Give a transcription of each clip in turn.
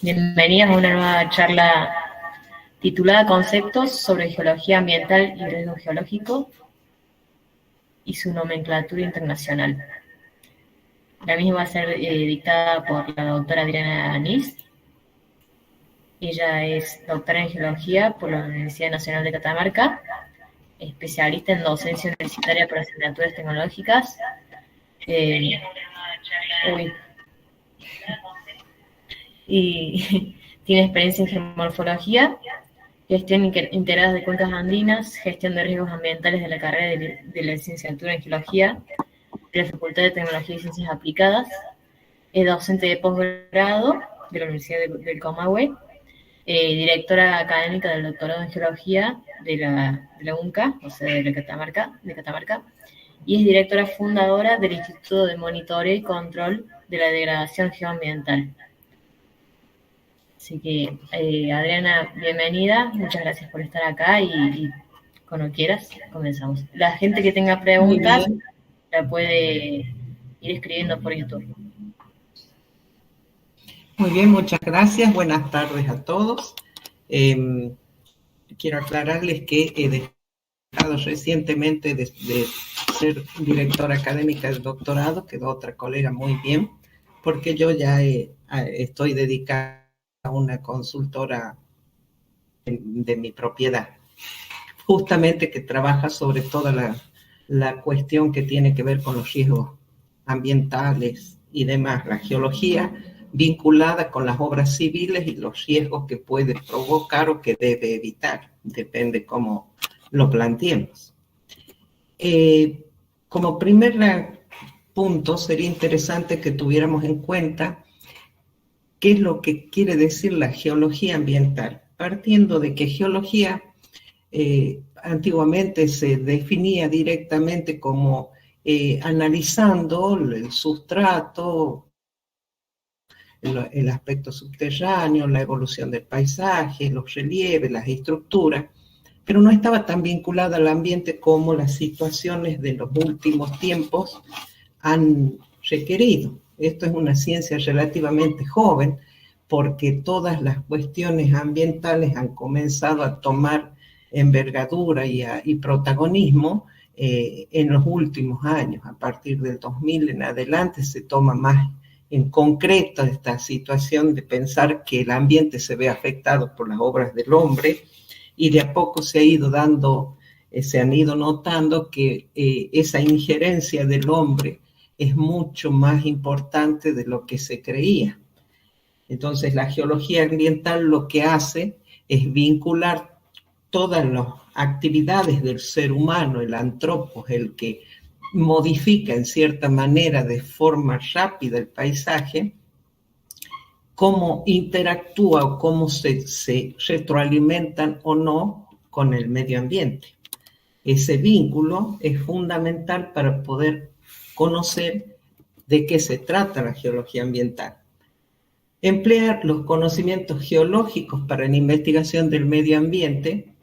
Bienvenidas a una nueva charla titulada Conceptos sobre Geología Ambiental y Riesgo Geológico y su nomenclatura internacional. La misma va a ser dictada por la doctora Adriana Anís. Ella es doctora en Geología por la Universidad Nacional de Catamarca, especialista en docencia universitaria por asignaturas tecnológicas. Y tiene experiencia en geomorfología, gestión integrada de cuencas andinas, gestión de riesgos ambientales de la carrera de la licenciatura en Geología de la Facultad de Tecnología y Ciencias Aplicadas. Es docente de posgrado de la Universidad del Comahue, directora académica del doctorado en Geología de la UNCA, o sea, de Catamarca, y es directora fundadora del Instituto de Monitoreo y Control de la Degradación Geoambiental. Así que, Adriana, bienvenida, muchas gracias por estar acá y cuando quieras comenzamos. La gente que tenga preguntas la puede ir escribiendo por YouTube. Muy bien, muchas gracias. Buenas tardes a todos. Quiero aclararles que he dejado recientemente de ser directora académica del doctorado, quedó otra colega muy bien, porque yo ya estoy dedicada a una consultora de mi propiedad, justamente que trabaja sobre toda la cuestión que tiene que ver con los riesgos ambientales y demás, la geología vinculada con las obras civiles y los riesgos que puede provocar o que debe evitar, depende cómo lo planteemos. Como primer punto, sería interesante que tuviéramos en cuenta qué es lo que quiere decir la geología ambiental, partiendo de que geología antiguamente se definía directamente como analizando el sustrato, el aspecto subterráneo, la evolución del paisaje, los relieves, las estructuras, pero no estaba tan vinculada al ambiente como las situaciones de los últimos tiempos han requerido. Esto es una ciencia relativamente joven, porque todas las cuestiones ambientales han comenzado a tomar envergadura y protagonismo en los últimos años. A partir del 2000 en adelante se toma más en concreto esta situación de pensar que el ambiente se ve afectado por las obras del hombre, y de a poco se han ido notando que esa injerencia del hombre es mucho más importante de lo que se creía. Entonces, la geología ambiental lo que hace es vincular todas las actividades del ser humano, el antropo, el que modifica en cierta manera de forma rápida el paisaje, cómo interactúa o cómo se retroalimentan o no con el medio ambiente. Ese vínculo es fundamental para poder conocer de qué se trata la geología ambiental. Emplear los conocimientos geológicos para la investigación del medio ambiente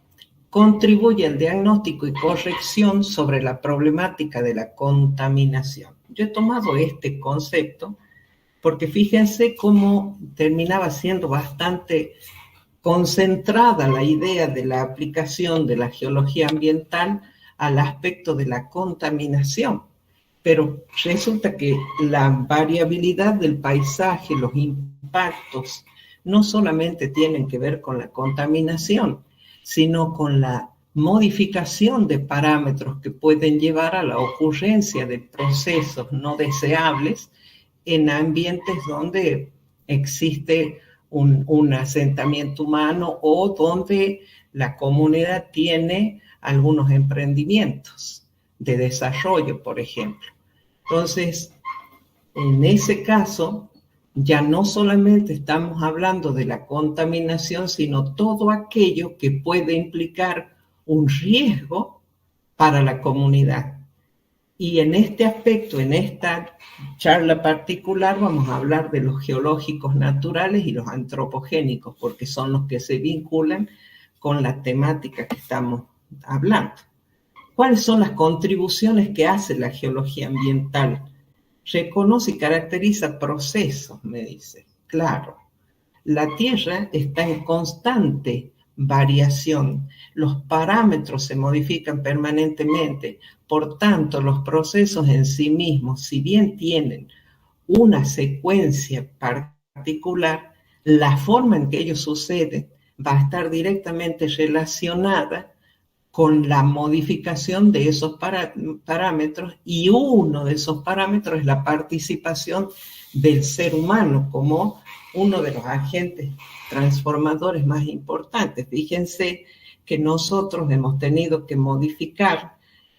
contribuye al diagnóstico y corrección sobre la problemática de la contaminación. Yo he tomado este concepto porque fíjense cómo terminaba siendo bastante concentrada la idea de la aplicación de la geología ambiental al aspecto de la contaminación. Pero resulta que la variabilidad del paisaje, los impactos, no solamente tienen que ver con la contaminación, sino con la modificación de parámetros que pueden llevar a la ocurrencia de procesos no deseables en ambientes donde existe un asentamiento humano o donde la comunidad tiene algunos emprendimientos de desarrollo, por ejemplo. Entonces, en ese caso, ya no solamente estamos hablando de la contaminación, sino todo aquello que puede implicar un riesgo para la comunidad. Y en este aspecto, en esta charla particular, vamos a hablar de los geológicos naturales y los antropogénicos, porque son los que se vinculan con la temática que estamos hablando. ¿Cuáles son las contribuciones que hace la geología ambiental? Reconoce y caracteriza procesos, me dice. Claro, La Tierra está en constante variación, los parámetros se modifican permanentemente, por tanto los procesos en sí mismos, si bien tienen una secuencia particular, la forma en que ellos suceden va a estar directamente relacionada con la modificación de esos parámetros, y uno de esos parámetros es la participación del ser humano como uno de los agentes transformadores más importantes. Fíjense que nosotros hemos tenido que modificar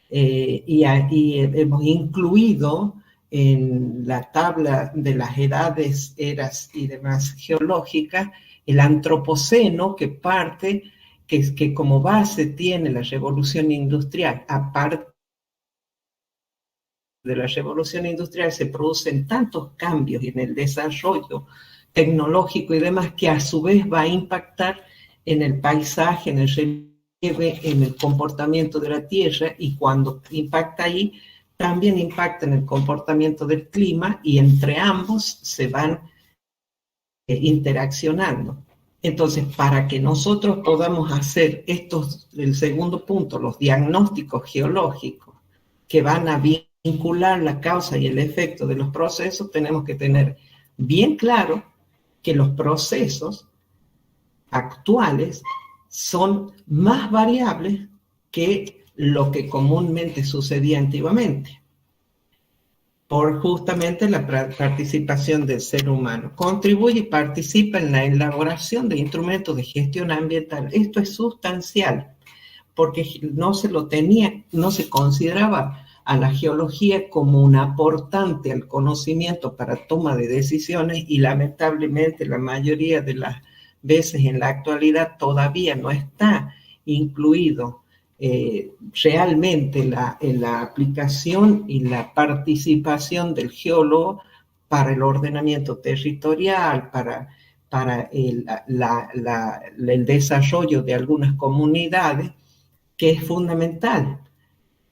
y hemos incluido en la tabla de las edades, eras y demás geológicas, el antropoceno, que como base tiene la revolución industrial. Aparte de la revolución industrial se producen tantos cambios en el desarrollo tecnológico y demás, que a su vez va a impactar en el paisaje, en el relieve, en el comportamiento de la Tierra, y cuando impacta ahí, también impacta en el comportamiento del clima, y entre ambos se van interaccionando. Entonces, para que nosotros podamos hacer el segundo punto, los diagnósticos geológicos que van a vincular la causa y el efecto de los procesos, tenemos que tener bien claro que los procesos actuales son más variables que lo que comúnmente sucedía antiguamente, por justamente la participación del ser humano. Contribuye y participa en la elaboración de instrumentos de gestión ambiental. Esto es sustancial, porque no se consideraba a la geología como un aportante al conocimiento para toma de decisiones, y lamentablemente la mayoría de las veces en la actualidad todavía no está incluido realmente en la aplicación y la participación del geólogo para el ordenamiento territorial, para el desarrollo de algunas comunidades, que es fundamental.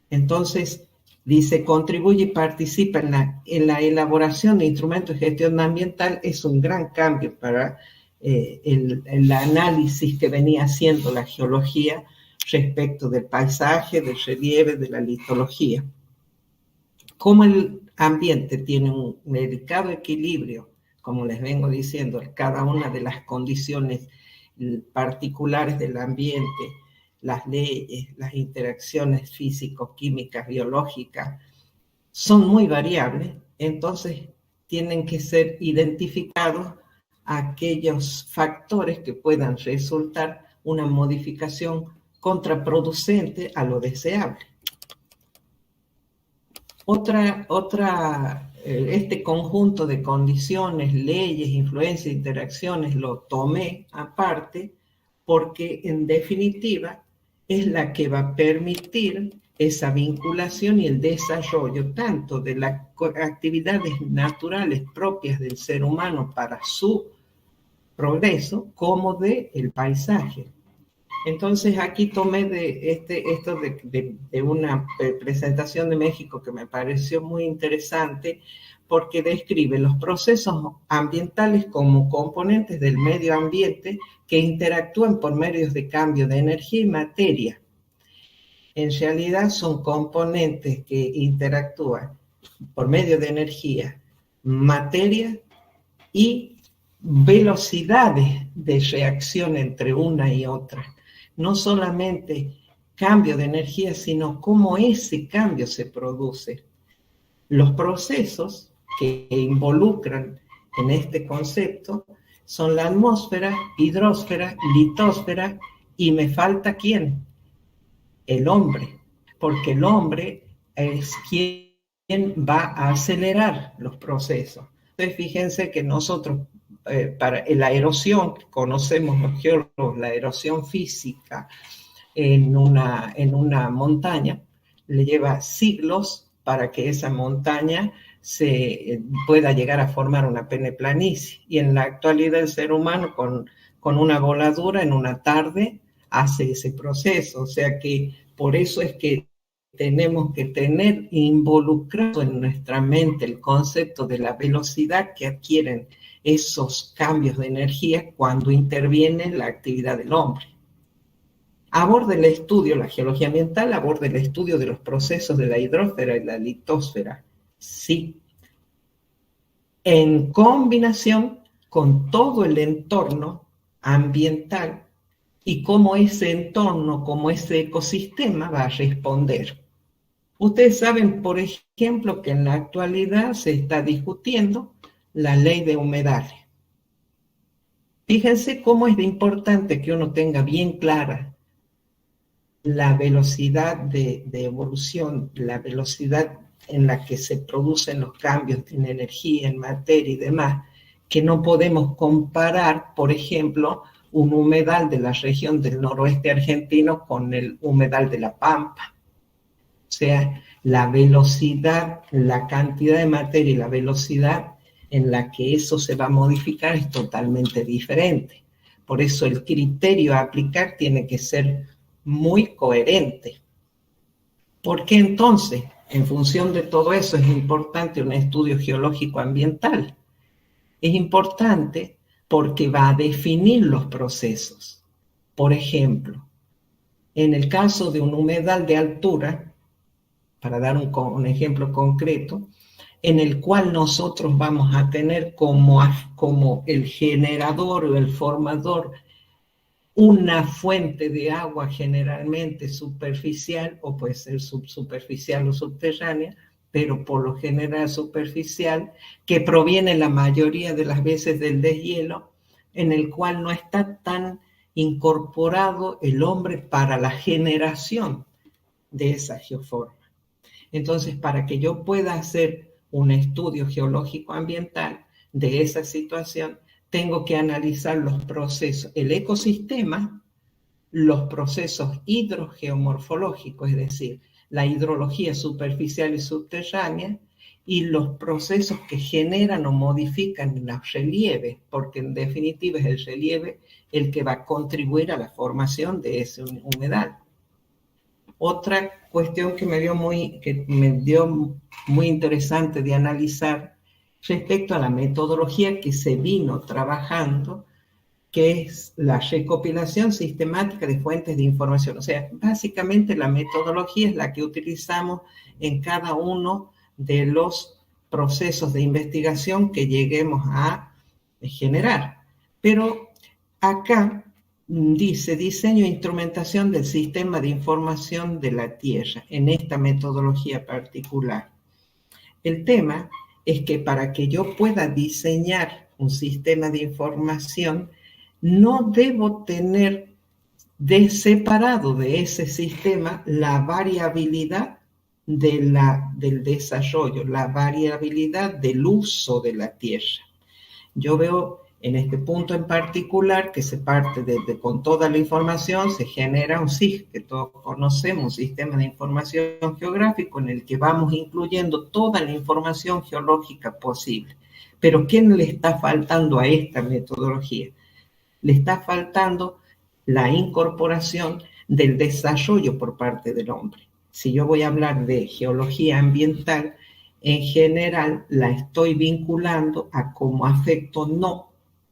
Entonces, dice, contribuye y participa en la elaboración de instrumentos de gestión ambiental. Es un gran cambio para el análisis que venía haciendo la geología respecto del paisaje, del relieve, de la litología. Como el ambiente tiene un delicado equilibrio, como les vengo diciendo, cada una de las condiciones particulares del ambiente, las leyes, las interacciones físico-químicas, biológicas, son muy variables, entonces tienen que ser identificados aquellos factores que puedan resultar una modificación contraproducente a lo deseable. Este conjunto de condiciones, leyes, influencias, interacciones, lo tomé aparte porque en definitiva es la que va a permitir esa vinculación y el desarrollo tanto de las actividades naturales propias del ser humano para su progreso como del paisaje. Entonces aquí tomé esto de una presentación de México que me pareció muy interesante, porque describe los procesos ambientales como componentes del medio ambiente que interactúan por medios de cambio de energía y materia. En realidad son componentes que interactúan por medio de energía, materia y velocidades de reacción entre una y otra. No solamente cambio de energía, sino cómo ese cambio se produce. Los procesos que involucran en este concepto son la atmósfera, hidrosfera, litosfera, y me falta ¿quién? El hombre, porque el hombre es quien va a acelerar los procesos. Entonces, fíjense que nosotros, para la erosión, conocemos los geólogos, la erosión física en una montaña, le lleva siglos para que esa montaña se pueda llegar a formar una peneplanicie. Y en la actualidad el ser humano con una voladura en una tarde hace ese proceso. O sea que por eso es que tenemos que tener involucrado en nuestra mente el concepto de la velocidad que adquieren esos cambios de energía cuando interviene la actividad del hombre. Aborda el estudio, la geología ambiental aborda el estudio de los procesos de la hidrosfera y la litosfera, sí, en combinación con todo el entorno ambiental y cómo ese entorno, cómo ese ecosistema va a responder. Ustedes saben, por ejemplo, que en la actualidad se está discutiendo la ley de humedales. Fíjense cómo es de importante que uno tenga bien clara la velocidad de evolución, la velocidad en la que se producen los cambios en energía, en materia y demás, que no podemos comparar, por ejemplo, un humedal de la región del noroeste argentino con el humedal de La Pampa. O sea, la velocidad, la cantidad de materia y la velocidad en la que eso se va a modificar es totalmente diferente. Por eso el criterio a aplicar tiene que ser muy coherente. ¿Por qué entonces, en función de todo eso, es importante un estudio geológico ambiental? Es importante porque va a definir los procesos. Por ejemplo, en el caso de un humedal de altura, para dar un ejemplo concreto, en el cual nosotros vamos a tener como el generador o el formador una fuente de agua generalmente superficial, o puede ser subsuperficial o subterránea, pero por lo general superficial, que proviene la mayoría de las veces del deshielo, en el cual no está tan incorporado el hombre para la generación de esa geoforma. Entonces, para que yo pueda hacer un estudio geológico ambiental de esa situación, tengo que analizar los procesos, el ecosistema, los procesos hidrogeomorfológicos, es decir, la hidrología superficial y subterránea, y los procesos que generan o modifican los relieves, porque en definitiva es el relieve el que va a contribuir a la formación de ese humedal. Otra cuestión que me dio muy interesante de analizar respecto a la metodología que se vino trabajando, que es la recopilación sistemática de fuentes de información. O sea, básicamente la metodología es la que utilizamos en cada uno de los procesos de investigación que lleguemos a generar. Pero acá dice diseño e instrumentación del sistema de información de la Tierra, en esta metodología particular. El tema es que para que yo pueda diseñar un sistema de información, no debo tener separado de ese sistema la variabilidad del desarrollo, la variabilidad del uso de la Tierra. Yo veo en este punto en particular que se parte con toda la información, se genera un SIG, que todos conocemos, un sistema de información geográfico en el que vamos incluyendo toda la información geológica posible. Pero ¿qué le está faltando a esta metodología? Le está faltando la incorporación del desarrollo por parte del hombre. Si yo voy a hablar de geología ambiental, en general la estoy vinculando a cómo afecto no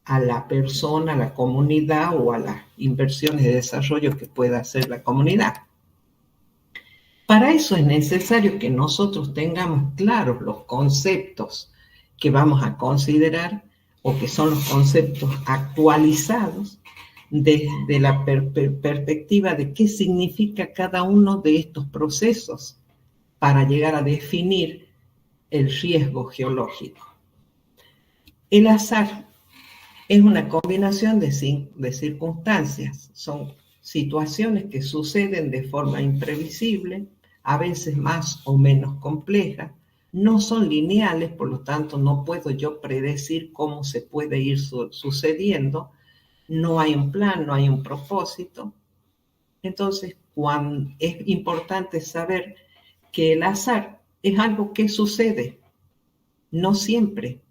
a la persona, a la comunidad o a las inversiones de desarrollo que pueda hacer la comunidad. Para eso es necesario que nosotros tengamos claros los conceptos que vamos a considerar o que son los conceptos actualizados desde la perspectiva de qué significa cada uno de estos procesos para llegar a definir el riesgo geológico. El azar es una combinación de circunstancias, son situaciones que suceden de forma imprevisible, a veces más o menos complejas, no son lineales, por lo tanto no puedo yo predecir cómo se puede ir sucediendo, no hay un plan, no hay un propósito. Entonces, es importante saber que el azar es algo que sucede, no siempre,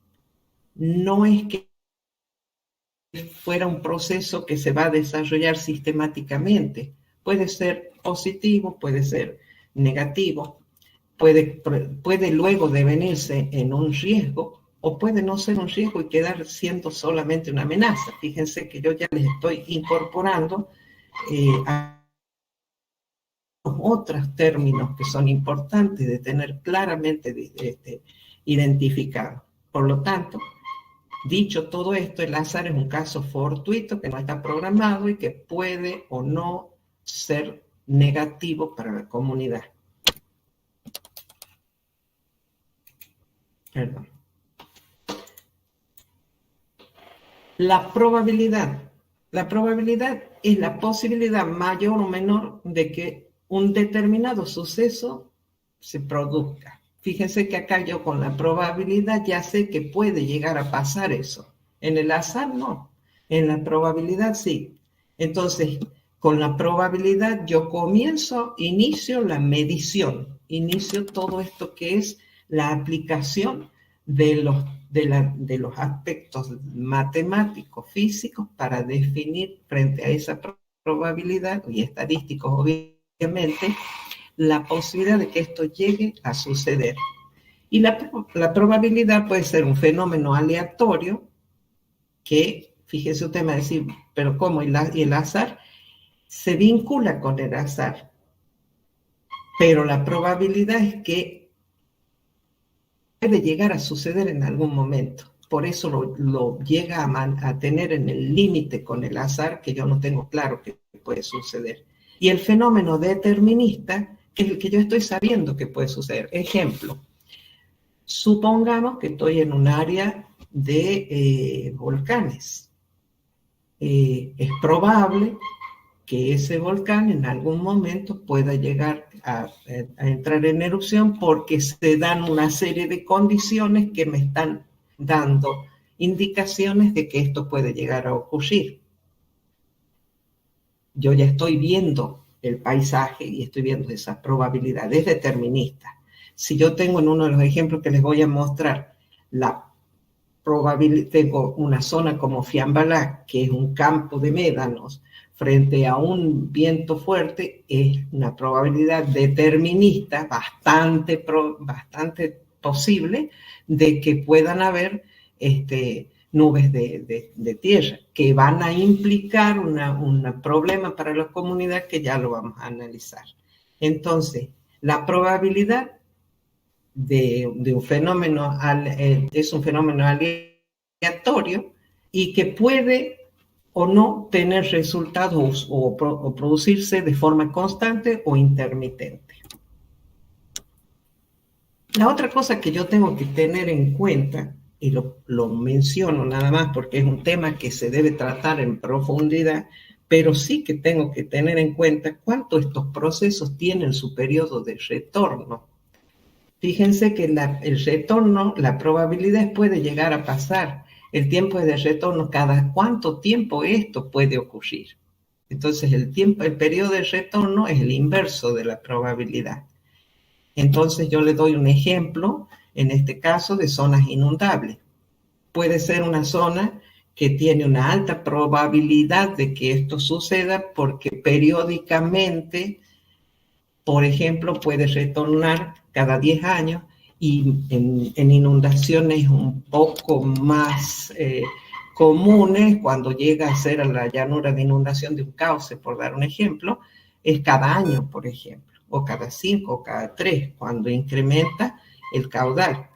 no es que fuera un proceso que se va a desarrollar sistemáticamente. Puede ser positivo, puede ser negativo, puede luego devenirse en un riesgo o puede no ser un riesgo y quedar siendo solamente una amenaza. Fíjense que yo ya les estoy incorporando a otros términos que son importantes de tener claramente identificados. Por lo tanto, dicho todo esto, el azar es un caso fortuito que no está programado y que puede o no ser negativo para la comunidad. Perdón. La probabilidad. La probabilidad es la posibilidad mayor o menor de que un determinado suceso se produzca. Fíjense que acá yo con la probabilidad ya sé que puede llegar a pasar eso. En el azar no. En la probabilidad sí. Entonces, con la probabilidad yo inicio la medición, inicio todo esto que es la aplicación de los aspectos matemáticos, físicos, para definir frente a esa probabilidad y estadísticos, obviamente, la posibilidad de que esto llegue a suceder. Y la probabilidad puede ser un fenómeno aleatorio que, fíjese usted, me va a decir, pero ¿cómo? ¿Y el azar? Se vincula con el azar, pero la probabilidad es que puede llegar a suceder en algún momento. Por eso lo llega a tener en el límite con el azar, que yo no tengo claro que puede suceder. Y el fenómeno determinista, que es el que yo estoy sabiendo que puede suceder. Ejemplo, supongamos que estoy en un área de volcanes. Es probable que ese volcán en algún momento pueda llegar a entrar en erupción porque se dan una serie de condiciones que me están dando indicaciones de que esto puede llegar a ocurrir. Yo ya estoy viendo el paisaje y estoy viendo esas probabilidades deterministas. Si yo tengo en uno de los ejemplos que les voy a mostrar tengo una zona como Fiambalá, que es un campo de médanos, frente a un viento fuerte, es una probabilidad determinista bastante posible de que puedan haber nubes de tierra, que van a implicar un problema para la comunidad que ya lo vamos a analizar. Entonces, la probabilidad de un fenómeno es un fenómeno aleatorio y que puede o no tener resultados o producirse de forma constante o intermitente. La otra cosa que yo tengo que tener en cuenta, y lo menciono nada más porque es un tema que se debe tratar en profundidad, pero sí que tengo que tener en cuenta cuánto estos procesos tienen su periodo de retorno. Fíjense que el retorno, la probabilidad puede llegar a pasar. El tiempo de retorno, cada cuánto tiempo esto puede ocurrir. Entonces el periodo de retorno es el inverso de la probabilidad. Entonces yo le doy un ejemplo, en este caso, de zonas inundables. Puede ser una zona que tiene una alta probabilidad de que esto suceda porque periódicamente, por ejemplo, puede retornar cada 10 años y en inundaciones un poco más comunes, cuando llega a ser a la llanura de inundación de un cauce, por dar un ejemplo, es cada año, por ejemplo, o cada 5 o cada 3, cuando incrementa el caudal.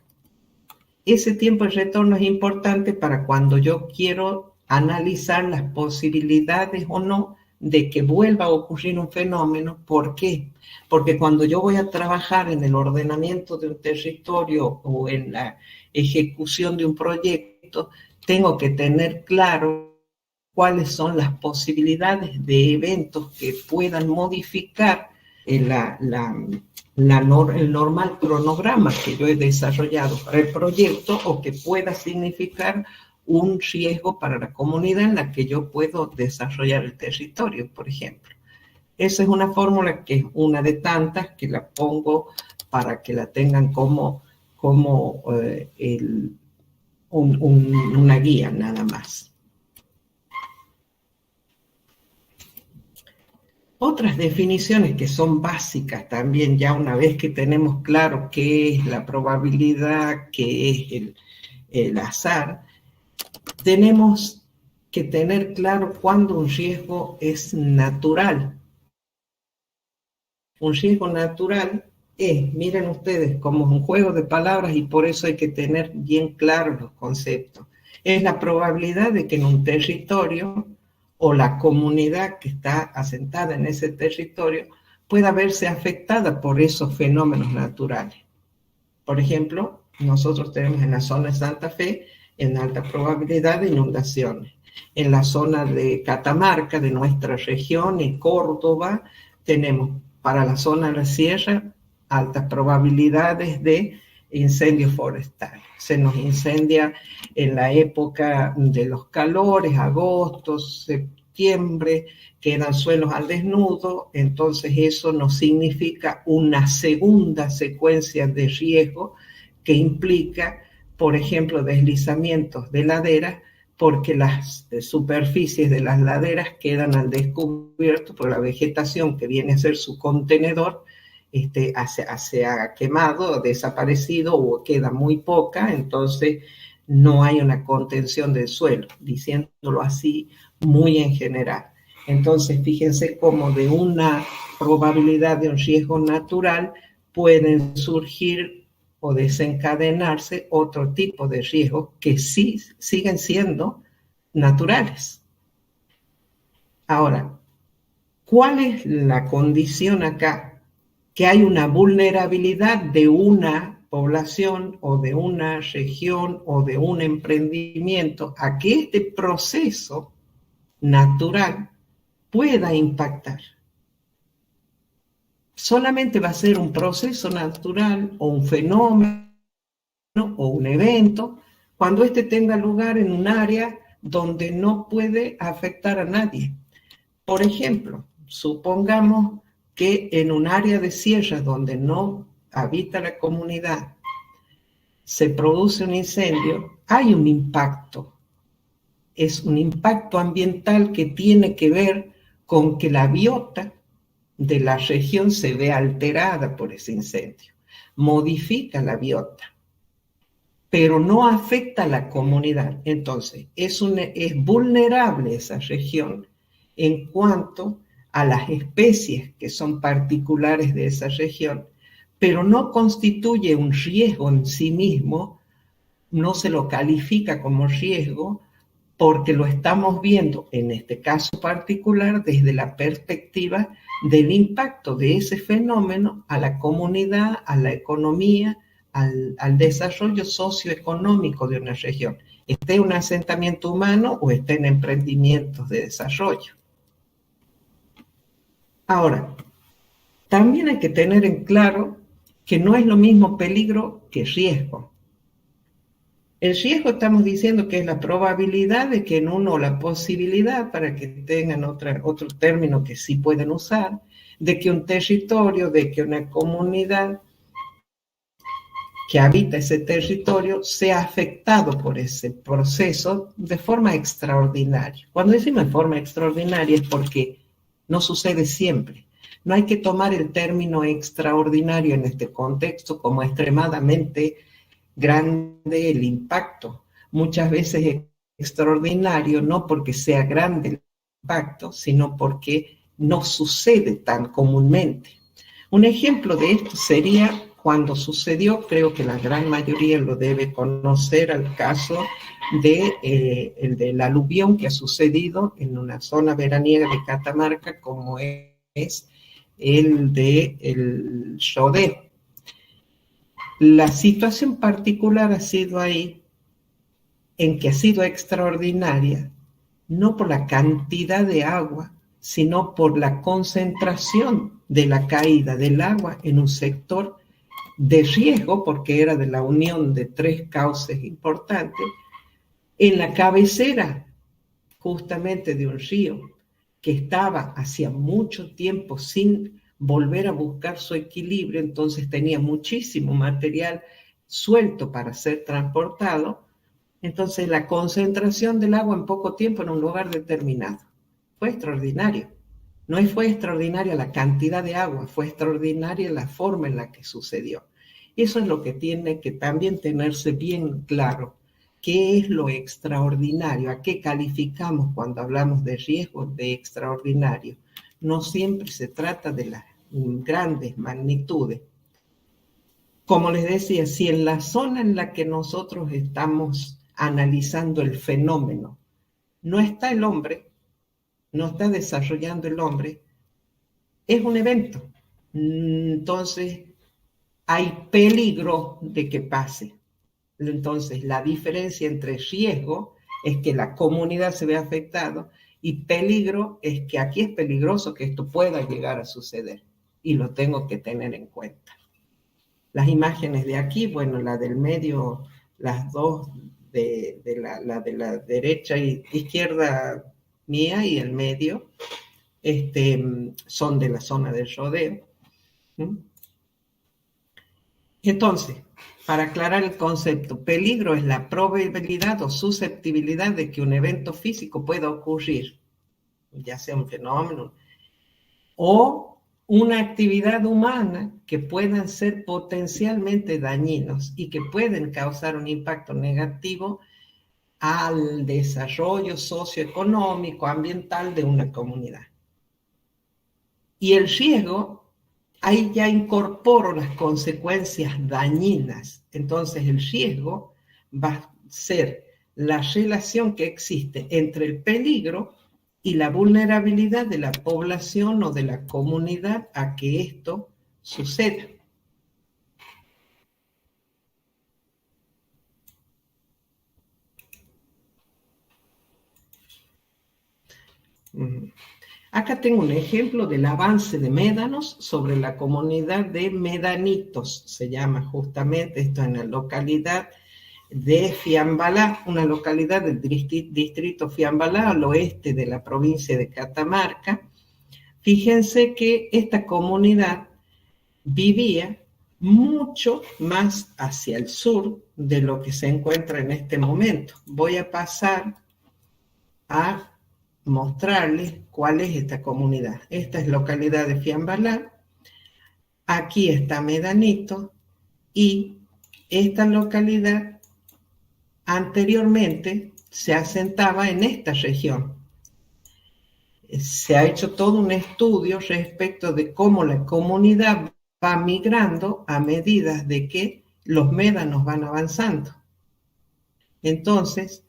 Ese tiempo de retorno es importante para cuando yo quiero analizar las posibilidades o no de que vuelva a ocurrir un fenómeno. ¿Por qué? Porque cuando yo voy a trabajar en el ordenamiento de un territorio o en la ejecución de un proyecto, tengo que tener claro cuáles son las posibilidades de eventos que puedan modificar el normal cronograma que yo he desarrollado para el proyecto o que pueda significar un riesgo para la comunidad en la que yo puedo desarrollar el territorio, por ejemplo. Esa es una fórmula que es una de tantas que la pongo para que la tengan como una guía nada más. Otras definiciones que son básicas también, ya una vez que tenemos claro qué es la probabilidad, qué es el azar, tenemos que tener claro cuándo un riesgo es natural. Un riesgo natural es, miren ustedes, como un juego de palabras y por eso hay que tener bien claros los conceptos. Es la probabilidad de que en un territorio o la comunidad que está asentada en ese territorio pueda verse afectada por esos fenómenos naturales. Por ejemplo, nosotros tenemos en la zona de Santa Fe en alta probabilidad de inundaciones. En la zona de Catamarca, de nuestra región, en Córdoba, tenemos para la zona de la sierra altas probabilidades de incendios forestales. Se nos incendia en la época de los calores, agosto, septiembre, quedan suelos al desnudo, entonces eso nos significa una segunda secuencia de riesgo que implica, por ejemplo, deslizamientos de laderas, porque las superficies de las laderas quedan al descubierto por la vegetación que viene a ser su contenedor, se ha quemado, desaparecido o queda muy poca, entonces no hay una contención del suelo, diciéndolo así muy en general. Entonces, fíjense cómo de una probabilidad de un riesgo natural pueden surgir o desencadenarse otro tipo de riesgos que sí siguen siendo naturales. Ahora, ¿cuál es la condición acá? Que hay una vulnerabilidad de una población o de una región o de un emprendimiento a que este proceso natural pueda impactar. Solamente va a ser un proceso natural o un fenómeno o un evento cuando este tenga lugar en un área donde no puede afectar a nadie. Por ejemplo, supongamos que en un área de sierra donde no habita la comunidad se produce un incendio, hay un impacto. Es un impacto ambiental que tiene que ver con que la biota de la región se ve alterada por ese incendio. Modifica la biota, pero no afecta a la comunidad. Entonces, es vulnerable esa región en cuanto a las especies que son particulares de esa región, pero no constituye un riesgo en sí mismo, no se lo califica como riesgo, porque lo estamos viendo en este caso particular desde la perspectiva del impacto de ese fenómeno a la comunidad, a la economía, al desarrollo socioeconómico de una región, esté en un asentamiento humano o esté en emprendimientos de desarrollo. Ahora, también hay que tener en claro que no es lo mismo peligro que riesgo. El riesgo estamos diciendo que es la probabilidad de que en uno, la posibilidad, para que tengan otro término que sí pueden usar, de que un territorio, de que una comunidad que habita ese territorio sea afectado por ese proceso de forma extraordinaria. Cuando decimos de forma extraordinaria es porque no sucede siempre. No hay que tomar el término extraordinario en este contexto como extremadamente grande el impacto. Muchas veces es extraordinario no porque sea grande el impacto, sino porque no sucede tan comúnmente. Un ejemplo de esto sería cuando sucedió, creo que la gran mayoría lo debe conocer, al caso el del aluvión que ha sucedido en una zona veraniega de Catamarca, como es el del rodeo. La situación particular ha sido ahí en que ha sido extraordinaria, no por la cantidad de agua, sino por la concentración de la caída del agua en un sector de riesgo, porque era de la unión de 3 cauces importantes, en la cabecera justamente de un río que estaba hacía mucho tiempo sin volver a buscar su equilibrio, entonces tenía muchísimo material suelto para ser transportado, entonces la concentración del agua en poco tiempo en un lugar determinado fue extraordinario. No fue extraordinaria la cantidad de agua, fue extraordinaria la forma en la que sucedió. Eso es lo que tiene que también tenerse bien claro. ¿Qué es lo extraordinario? ¿A qué calificamos cuando hablamos de riesgo de extraordinario? No siempre se trata de las grandes magnitudes. Como les decía, si en la zona en la que nosotros estamos analizando el fenómeno no está el hombre, no está desarrollando el hombre, es un evento. Entonces, hay peligro de que pase. Entonces, la diferencia entre riesgo es que la comunidad se ve afectada y peligro es que aquí es peligroso que esto pueda llegar a suceder y lo tengo que tener en cuenta. Las imágenes de aquí, bueno, la del medio, las dos la de la derecha y izquierda mía y el medio, son de la zona del rodeo. Entonces, para aclarar el concepto, peligro es la probabilidad o susceptibilidad de que un evento físico pueda ocurrir, ya sea un fenómeno o una actividad humana que puedan ser potencialmente dañinos y que pueden causar un impacto negativo al desarrollo socioeconómico, ambiental de una comunidad. Y el riesgo, ahí ya incorporo las consecuencias dañinas. Entonces el riesgo va a ser la relación que existe entre el peligro y la vulnerabilidad de la población o de la comunidad a que esto suceda. Acá tengo un ejemplo del avance de médanos sobre la comunidad de Medanitos, se llama justamente esto en la localidad de Fiambalá, una localidad del distrito Fiambalá, al oeste de la provincia de Catamarca. Fíjense que esta comunidad vivía mucho más hacia el sur de lo que se encuentra en este momento. Voy a pasar a mostrarles cuál es esta comunidad. Esta es localidad de Fiambalá, aquí está Medanito y esta localidad anteriormente se asentaba en esta región. Se ha hecho todo un estudio respecto de cómo la comunidad va migrando a medida de que los médanos van avanzando. Entonces,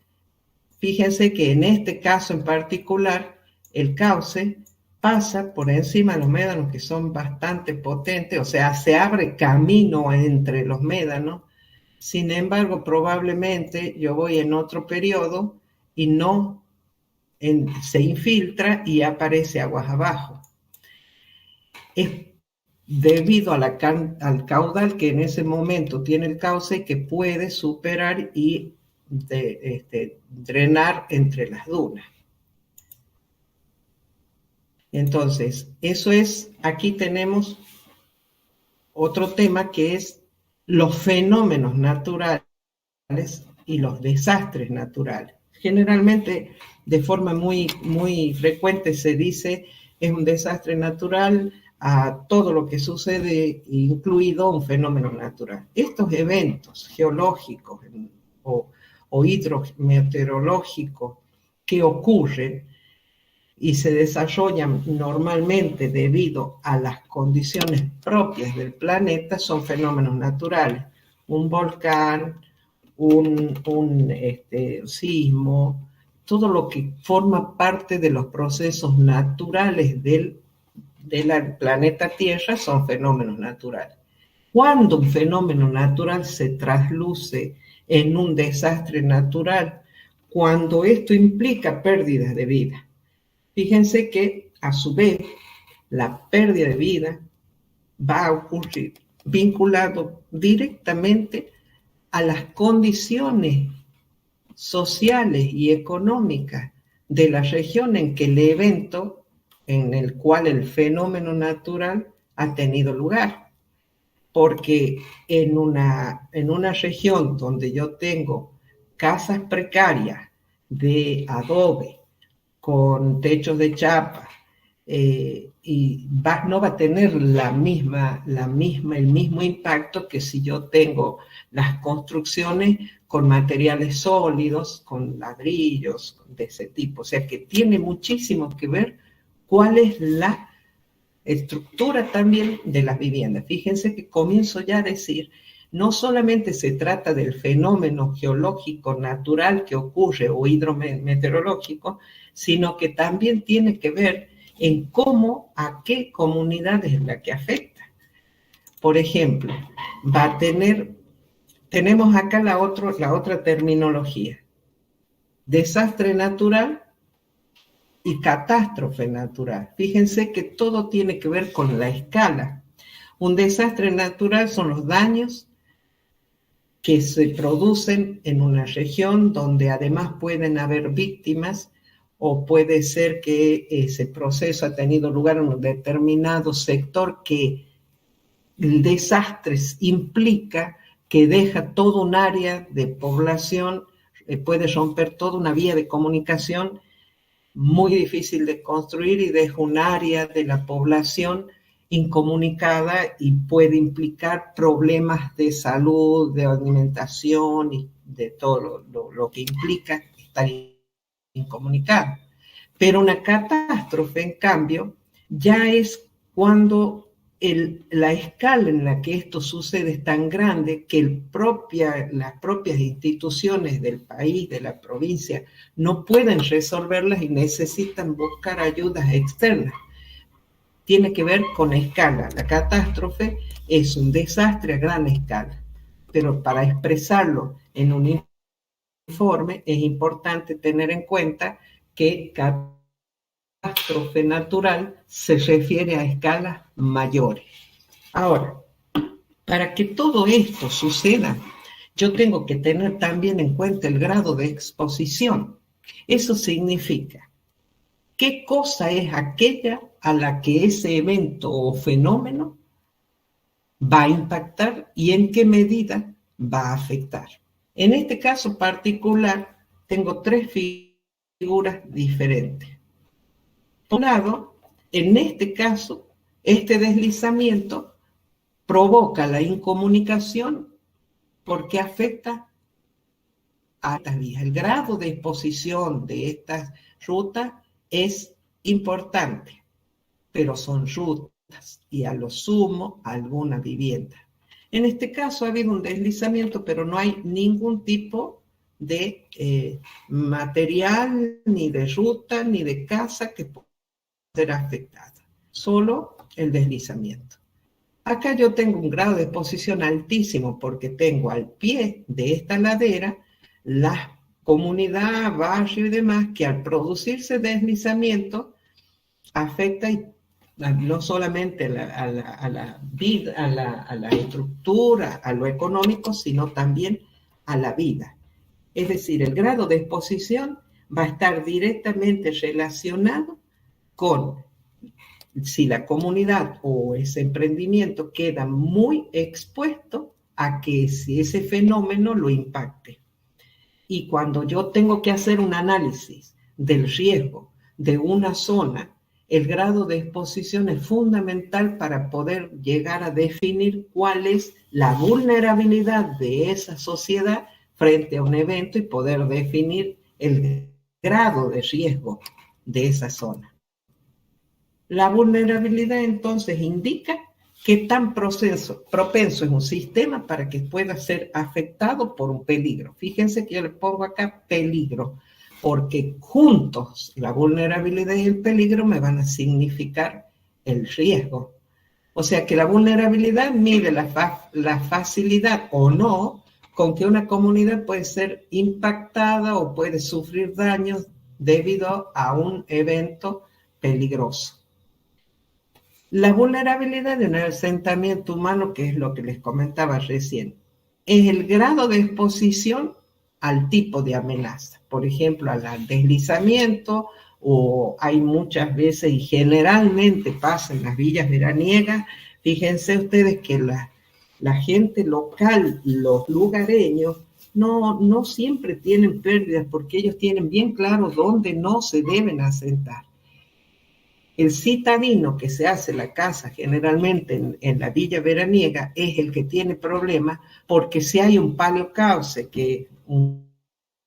fíjense que en este caso en particular, el cauce pasa por encima de los médanos que son bastante potentes, o sea, se abre camino entre los médanos. Sin embargo, probablemente yo voy en otro periodo y no se infiltra y aparece aguas abajo. Es debido a al caudal que en ese momento tiene el cauce que puede superar y drenar entre las dunas. Entonces, eso es, aquí tenemos otro tema que es los fenómenos naturales y los desastres naturales. Generalmente, de forma muy, muy frecuente se dice es un desastre natural a todo lo que sucede, incluido un fenómeno natural. Estos eventos geológicos o hidrometeorológicos que ocurren y se desarrollan normalmente debido a las condiciones propias del planeta son fenómenos naturales. Un volcán, un sismo, todo lo que forma parte de los procesos naturales del planeta Tierra son fenómenos naturales. Cuando un fenómeno natural se trasluce en un desastre natural, cuando esto implica pérdidas de vida. Fíjense que, a su vez, la pérdida de vida va a ocurrir vinculado directamente a las condiciones sociales y económicas de la región en que el evento, en el cual el fenómeno natural ha tenido lugar. Porque en una región donde yo tengo casas precarias de adobe, con techos de chapa, y no va a tener el mismo impacto que si yo tengo las construcciones con materiales sólidos, con ladrillos, de ese tipo. O sea que tiene muchísimo que ver cuál es la estructura también de las viviendas. Fíjense que comienzo ya a decir, no solamente se trata del fenómeno geológico natural que ocurre o hidrometeorológico, sino que también tiene que ver en cómo, a qué comunidad es la que afecta. Por ejemplo, tenemos acá la otra terminología, desastre natural y catástrofe natural. Fíjense que todo tiene que ver con la escala. Un desastre natural son los daños que se producen en una región donde además pueden haber víctimas, o puede ser que ese proceso ha tenido lugar en un determinado sector, que el desastre implica que deja todo un área de población, puede romper toda una vía de comunicación muy difícil de construir y deja un área de la población incomunicada y puede implicar problemas de salud, de alimentación y de todo lo que implica estar incomunicado. Pero una catástrofe, en cambio, ya es cuando la escala en la que esto sucede es tan grande que las propias instituciones del país, de la provincia, no pueden resolverlas y necesitan buscar ayudas externas. Tiene que ver con escala. La catástrofe es un desastre a gran escala, pero para expresarlo en un informe es importante tener en cuenta que catástrofe natural se refiere a escalas mayores. Ahora, para que todo esto suceda, yo tengo que tener también en cuenta el grado de exposición. Eso significa qué cosa es aquella a la que ese evento o fenómeno va a impactar y en qué medida va a afectar. En este caso particular, tengo tres figuras diferentes. Por un lado, en este caso, este deslizamiento provoca la incomunicación porque afecta a estas vías. El grado de exposición de estas rutas es importante, pero son rutas y a lo sumo alguna vivienda. En este caso ha habido un deslizamiento, pero no hay ningún tipo de material, ni de ruta, ni de casa que pueda ser afectada. Solo el deslizamiento. Acá yo tengo un grado de exposición altísimo porque tengo al pie de esta ladera la comunidad, barrio y demás, que al producirse deslizamiento afecta no solamente a la vida, a la estructura, a lo económico, sino también a la vida. Es decir, el grado de exposición va a estar directamente relacionado con si la comunidad o ese emprendimiento queda muy expuesto a que si ese fenómeno lo impacte. Y cuando yo tengo que hacer un análisis del riesgo de una zona, el grado de exposición es fundamental para poder llegar a definir cuál es la vulnerabilidad de esa sociedad frente a un evento y poder definir el grado de riesgo de esa zona. La vulnerabilidad entonces indica qué tan propenso es un sistema para que pueda ser afectado por un peligro. Fíjense que yo le pongo acá peligro, porque juntos la vulnerabilidad y el peligro me van a significar el riesgo. O sea que la vulnerabilidad mide la facilidad o no con que una comunidad puede ser impactada o puede sufrir daños debido a un evento peligroso. La vulnerabilidad de un asentamiento humano, que es lo que les comentaba recién, es el grado de exposición al tipo de amenaza. Por ejemplo, al deslizamiento, o hay muchas veces y generalmente pasa en las villas veraniegas. Fíjense ustedes que la gente local, los lugareños, no siempre tienen pérdidas porque ellos tienen bien claro dónde no se deben asentar. El citadino que se hace la casa generalmente en la villa veraniega es el que tiene problemas, porque si hay un paleocauce, un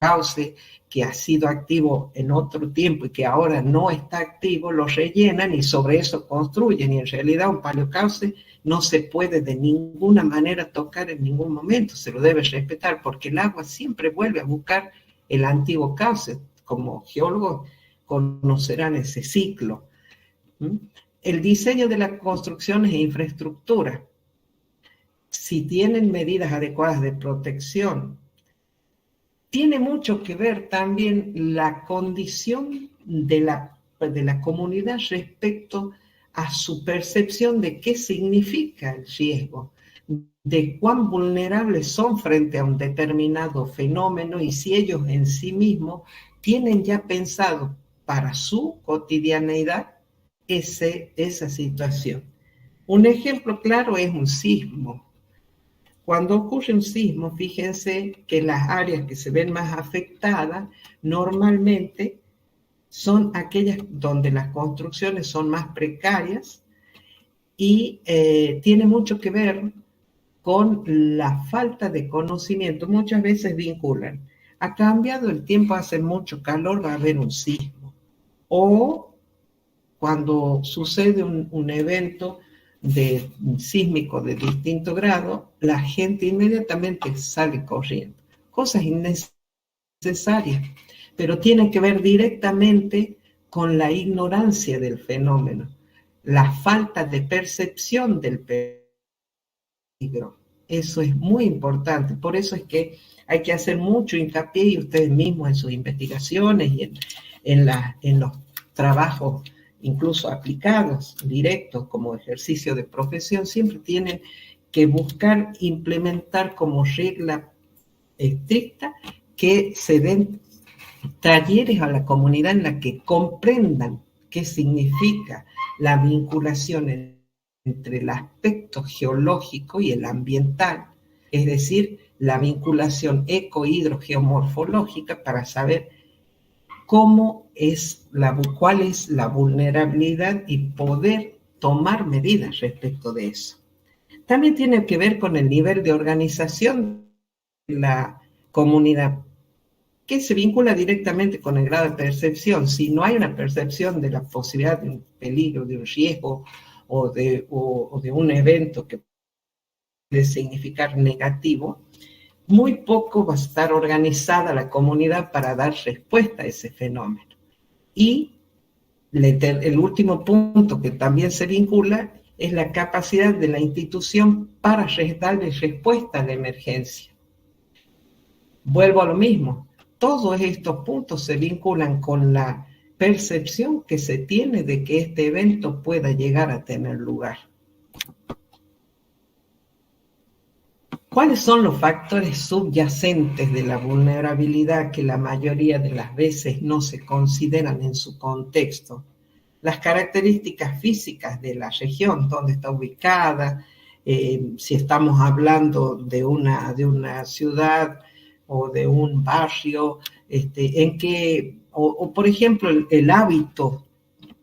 cauce que ha sido activo en otro tiempo y que ahora no está activo, lo rellenan y sobre eso construyen, y en realidad un paleocauce no se puede de ninguna manera tocar en ningún momento, se lo debe respetar, porque el agua siempre vuelve a buscar el antiguo cauce. Como geólogos conocerán ese ciclo. El diseño de las construcciones e infraestructura, si tienen medidas adecuadas de protección, tiene mucho que ver también la condición de la comunidad respecto a su percepción de qué significa el riesgo, de cuán vulnerables son frente a un determinado fenómeno, y si ellos en sí mismos tienen ya pensado para su cotidianeidad esa situación. Un ejemplo claro es un sismo. Cuando ocurre un sismo, fíjense que las áreas que se ven más afectadas normalmente son aquellas donde las construcciones son más precarias, y tiene mucho que ver con la falta de conocimiento. Muchas veces vinculan: ha cambiado el tiempo, hace mucho calor, va a haber un sismo. O cuando sucede un evento sísmico de distinto grado, la gente inmediatamente sale corriendo. Cosas innecesarias, pero tienen que ver directamente con la ignorancia del fenómeno, la falta de percepción del peligro. Eso es muy importante. Por eso es que hay que hacer mucho hincapié, y ustedes mismos en sus investigaciones y en los trabajos incluso aplicados, directos, como ejercicio de profesión, siempre tienen que buscar implementar como regla estricta que se den talleres a la comunidad en la que comprendan qué significa la vinculación entre el aspecto geológico y el ambiental, es decir, la vinculación eco-hidrogeomorfológica, para saber cuál es la vulnerabilidad y poder tomar medidas respecto de eso. También tiene que ver con el nivel de organización de la comunidad, que se vincula directamente con el grado de percepción. Si no hay una percepción de la posibilidad de un peligro, de un riesgo o de un evento que puede significar negativo, muy poco va a estar organizada la comunidad para dar respuesta a ese fenómeno. Y el último punto que también se vincula es la capacidad de la institución para darle respuesta a la emergencia. Vuelvo a lo mismo, todos estos puntos se vinculan con la percepción que se tiene de que este evento pueda llegar a tener lugar. ¿Cuáles son los factores subyacentes de la vulnerabilidad que la mayoría de las veces no se consideran en su contexto? Las características físicas de la región, dónde está ubicada, si estamos hablando de una ciudad o de un barrio, o por ejemplo el hábito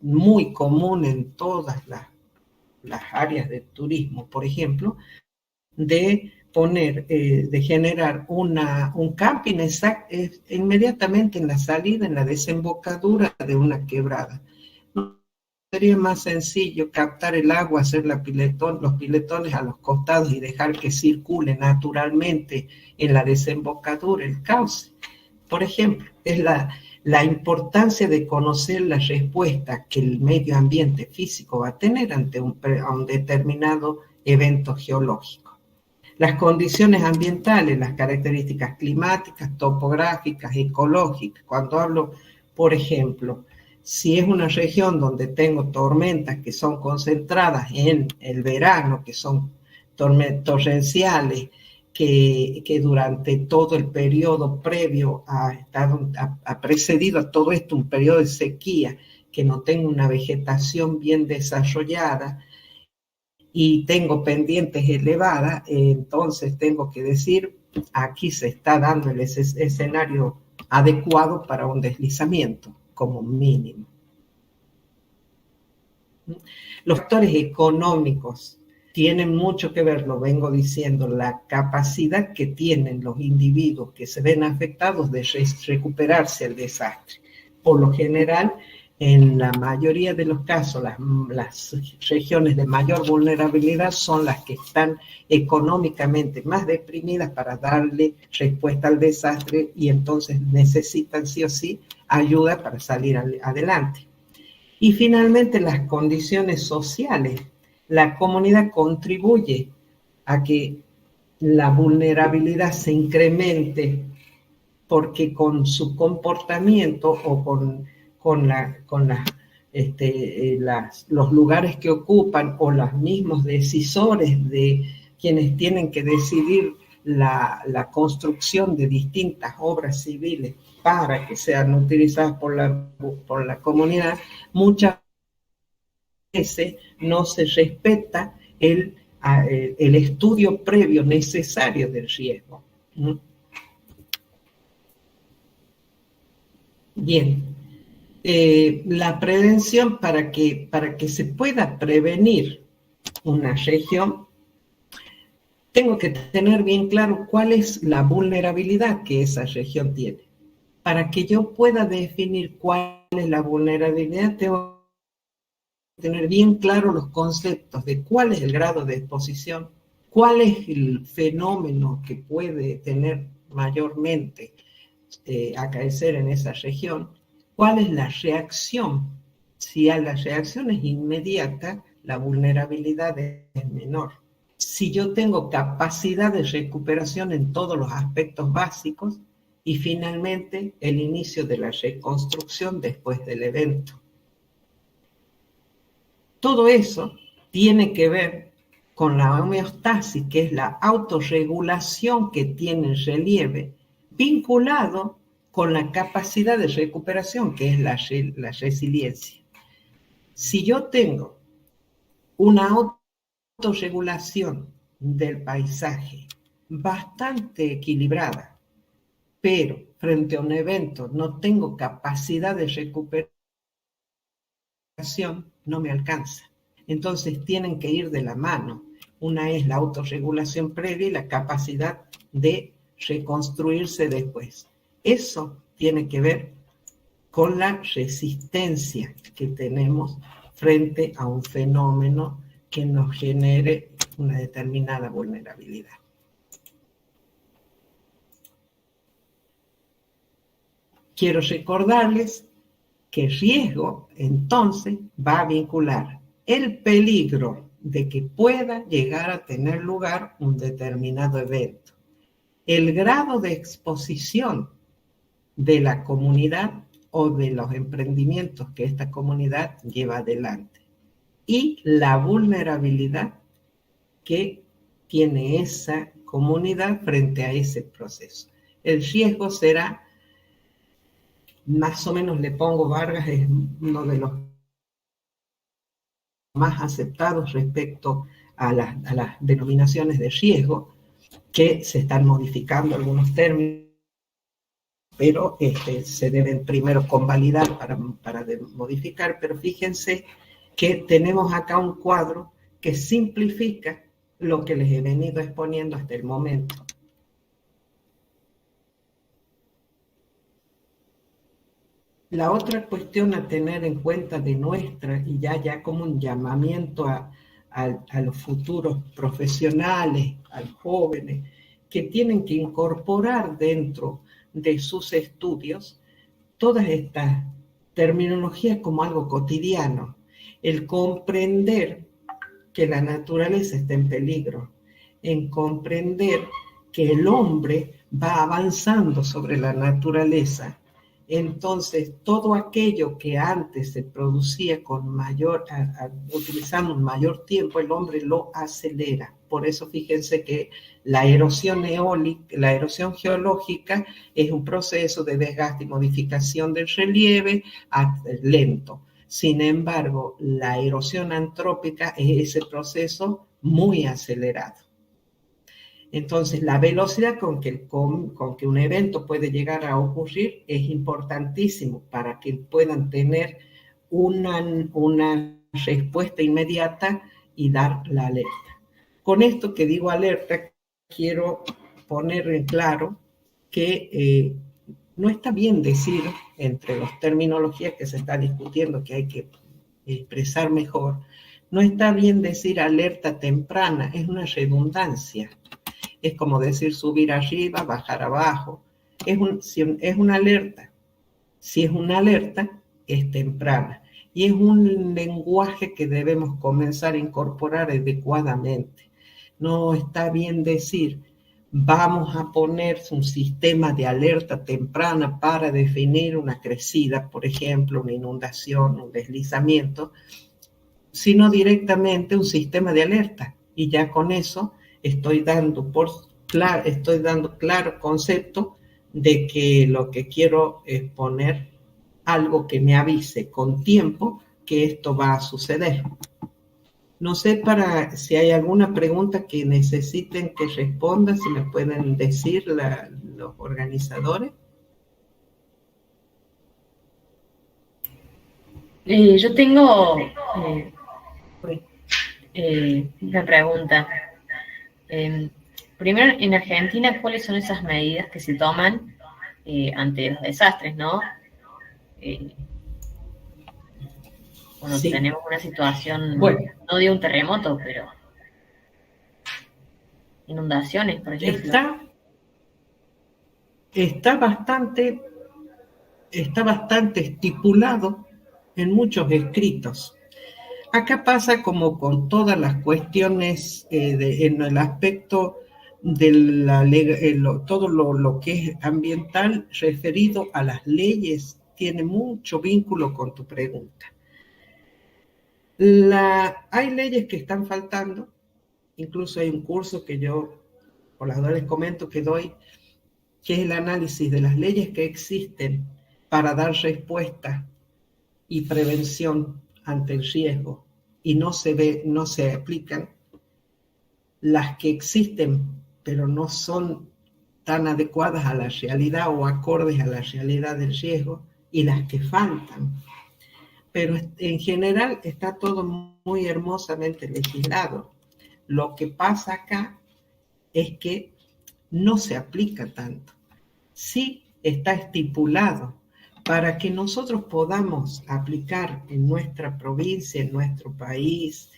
muy común en todas las áreas de turismo, por ejemplo, de generar un camping inmediatamente en la salida, en la desembocadura de una quebrada. ¿No sería más sencillo captar el agua, hacer los piletones a los costados y dejar que circule naturalmente en la desembocadura el cauce? Por ejemplo, es la importancia de conocer la respuesta que el medio ambiente físico va a tener ante un determinado evento geológico. Las condiciones ambientales, las características climáticas, topográficas, ecológicas. Cuando hablo, por ejemplo, si es una región donde tengo tormentas que son concentradas en el verano, que son torrenciales, que durante todo el periodo previo ha precedido a todo esto un periodo de sequía, que no tengo una vegetación bien desarrollada, y tengo pendientes elevadas, entonces tengo que decir, aquí se está dando el escenario adecuado para un deslizamiento, como mínimo. Los factores económicos tienen mucho que ver, lo vengo diciendo, la capacidad que tienen los individuos que se ven afectados de recuperarse del desastre. Por lo general, en la mayoría de los casos, las regiones de mayor vulnerabilidad son las que están económicamente más deprimidas para darle respuesta al desastre y entonces necesitan sí o sí ayuda para salir adelante. Y finalmente, las condiciones sociales. La comunidad contribuye a que la vulnerabilidad se incremente porque con su comportamiento o los lugares que ocupan o los mismos decisores de quienes tienen que decidir la construcción de distintas obras civiles para que sean utilizadas por la comunidad, muchas veces no se respeta el estudio previo necesario del riesgo. Bien, la prevención para que se pueda prevenir una región, tengo que tener bien claro cuál es la vulnerabilidad que esa región tiene. Para que yo pueda definir cuál es la vulnerabilidad, tengo que tener bien claro los conceptos de cuál es el grado de exposición, cuál es el fenómeno que puede tener mayormente acaecer en esa región, cuál es la reacción. Si la reacción es inmediata, la vulnerabilidad es menor. Si yo tengo capacidad de recuperación en todos los aspectos básicos y finalmente el inicio de la reconstrucción después del evento. Todo eso tiene que ver con la homeostasis, que es la autorregulación que tiene el relieve, vinculado con la capacidad de recuperación, que es la resiliencia. Si yo tengo una autorregulación del paisaje bastante equilibrada, pero frente a un evento no tengo capacidad de recuperación, no me alcanza. Entonces tienen que ir de la mano. Una es la autorregulación previa y la capacidad de reconstruirse después. Eso tiene que ver con la resistencia que tenemos frente a un fenómeno que nos genere una determinada vulnerabilidad. Quiero recordarles que riesgo, entonces, va a vincular el peligro de que pueda llegar a tener lugar un determinado evento, el grado de exposición de la comunidad o de los emprendimientos que esta comunidad lleva adelante y la vulnerabilidad que tiene esa comunidad frente a ese proceso. El riesgo será, más o menos le pongo, Vargas es uno de los más aceptados respecto a las denominaciones de riesgo, que se están modificando algunos términos, pero se deben primero convalidar para modificar, pero fíjense que tenemos acá un cuadro que simplifica lo que les he venido exponiendo hasta el momento. La otra cuestión a tener en cuenta de nuestra, y ya como un llamamiento a los futuros profesionales, a los jóvenes, que tienen que incorporar dentro de sus estudios todas estas terminologías como algo cotidiano, el comprender que la naturaleza está en peligro, en comprender que el hombre va avanzando sobre la naturaleza. Entonces, todo aquello que antes se producía utilizando un mayor tiempo, el hombre lo acelera. Por eso fíjense que la erosión eólica, la erosión geológica es un proceso de desgaste y modificación del relieve lento. Sin embargo, la erosión antrópica es ese proceso muy acelerado. Entonces, la velocidad con que un evento puede llegar a ocurrir es importantísimo para que puedan tener una respuesta inmediata y dar la alerta. Con esto que digo alerta, quiero poner en claro que no está bien decir, entre las terminologías que se está discutiendo, que hay que expresar mejor, no está bien decir alerta temprana, es una redundancia. Es como decir subir arriba, bajar abajo. Si es una alerta, es temprana. Y es un lenguaje que debemos comenzar a incorporar adecuadamente. No está bien decir, vamos a poner un sistema de alerta temprana para definir una crecida, por ejemplo, una inundación, un deslizamiento, sino directamente un sistema de alerta. Y ya con eso estoy dando claro concepto de que lo que quiero es poner algo que me avise con tiempo que esto va a suceder. No sé si hay alguna pregunta que necesiten que responda, si me pueden decir los organizadores. Yo tengo una pregunta. Primero, en Argentina, ¿cuáles son esas medidas que se toman ante los desastres, no? Bueno, sí. Tenemos una situación, bueno, no de un terremoto, pero inundaciones, por ejemplo. Está bastante estipulado en muchos escritos. Acá pasa como con todas las cuestiones en el aspecto de todo lo que es ambiental referido a las leyes, tiene mucho vínculo con tu pregunta. Hay leyes que están faltando, incluso hay un curso que yo, por las dudas les comento, que doy, que es el análisis de las leyes que existen para dar respuesta y prevención ante el riesgo y no se aplican, las que existen pero no son tan adecuadas a la realidad o acordes a la realidad del riesgo, y las que faltan. Pero en general está todo muy hermosamente legislado. Lo que pasa acá es que no se aplica tanto. Sí está estipulado para que nosotros podamos aplicar en nuestra provincia, en nuestro país,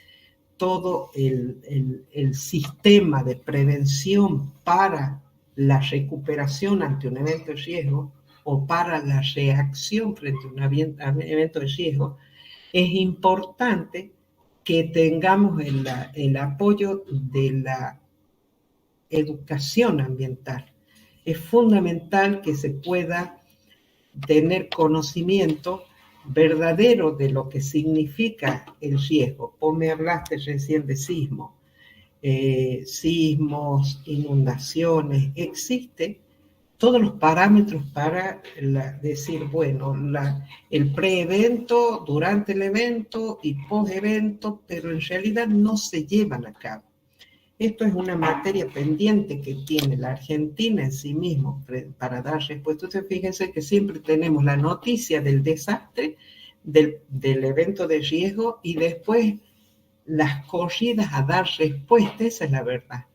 todo el sistema de prevención para la recuperación ante un evento de riesgo o para la reacción frente a un evento de riesgo. Es importante que tengamos el apoyo de la educación ambiental. Es fundamental que se pueda tener conocimiento verdadero de lo que significa el riesgo. Vos me hablaste recién de sismos, inundaciones. Existen todos los parámetros para decir, bueno, el pre-evento, durante el evento y post-evento, pero en realidad no se llevan a cabo. Esto es una materia pendiente que tiene la Argentina en sí mismo para dar respuesta. Ustedes fíjense que siempre tenemos la noticia del desastre, del evento de riesgo, y después las corridas a dar respuesta. Esa es la verdad.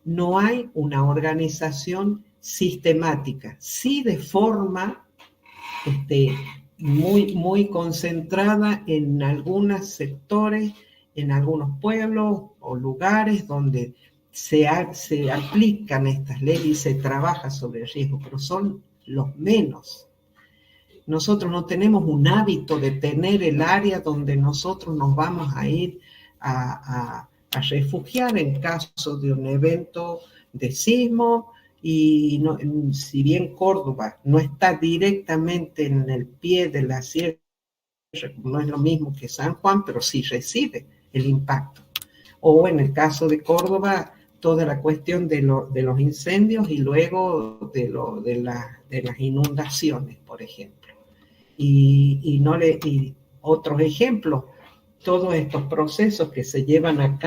No hay una organización sistemática, sí de forma muy concentrada en algunos sectores, en algunos pueblos o lugares donde se aplican estas leyes y se trabaja sobre el riesgo, pero son los menos. Nosotros no tenemos un hábito de tener el área donde nosotros nos vamos a ir a refugiar en caso de un evento de sismo. Y no, si bien Córdoba no está directamente en el pie de la sierra, no es lo mismo que San Juan, pero sí recibe el impacto. O en el caso de Córdoba, toda la cuestión de los incendios y luego de las inundaciones, por ejemplo. Y otros ejemplos, todos estos procesos que se llevan a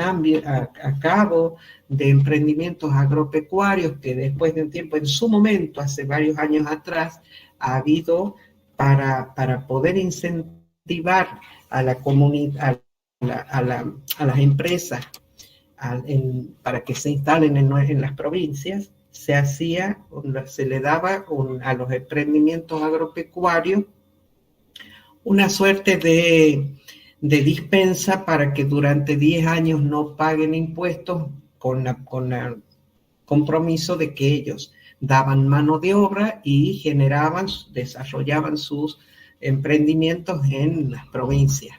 cabo de emprendimientos agropecuarios que después de un tiempo, en su momento, hace varios años atrás, ha habido para poder incentivar incentivar a la comunidad, a las empresas para que se instalen en las provincias, se le daba a los emprendimientos agropecuarios una suerte de dispensa para que durante 10 años no paguen impuestos con el compromiso de que ellos daban mano de obra y desarrollaban sus emprendimientos en las provincias.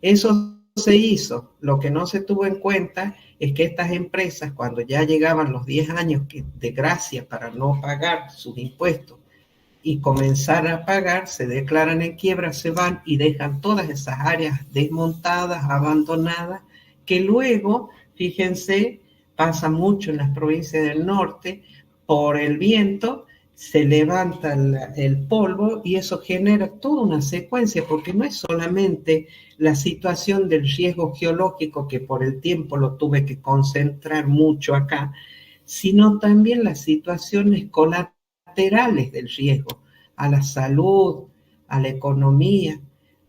Eso se hizo. Lo que no se tuvo en cuenta es que estas empresas, cuando ya llegaban los 10 años de gracia para no pagar sus impuestos y comenzar a pagar, se declaran en quiebra, se van y dejan todas esas áreas desmontadas, abandonadas, que luego, fíjense, pasa mucho en las provincias del norte, por el viento se levanta el polvo y eso genera toda una secuencia, porque no es solamente la situación del riesgo geológico, que por el tiempo lo tuve que concentrar mucho acá, sino también las situaciones colaterales del riesgo a la salud, a la economía.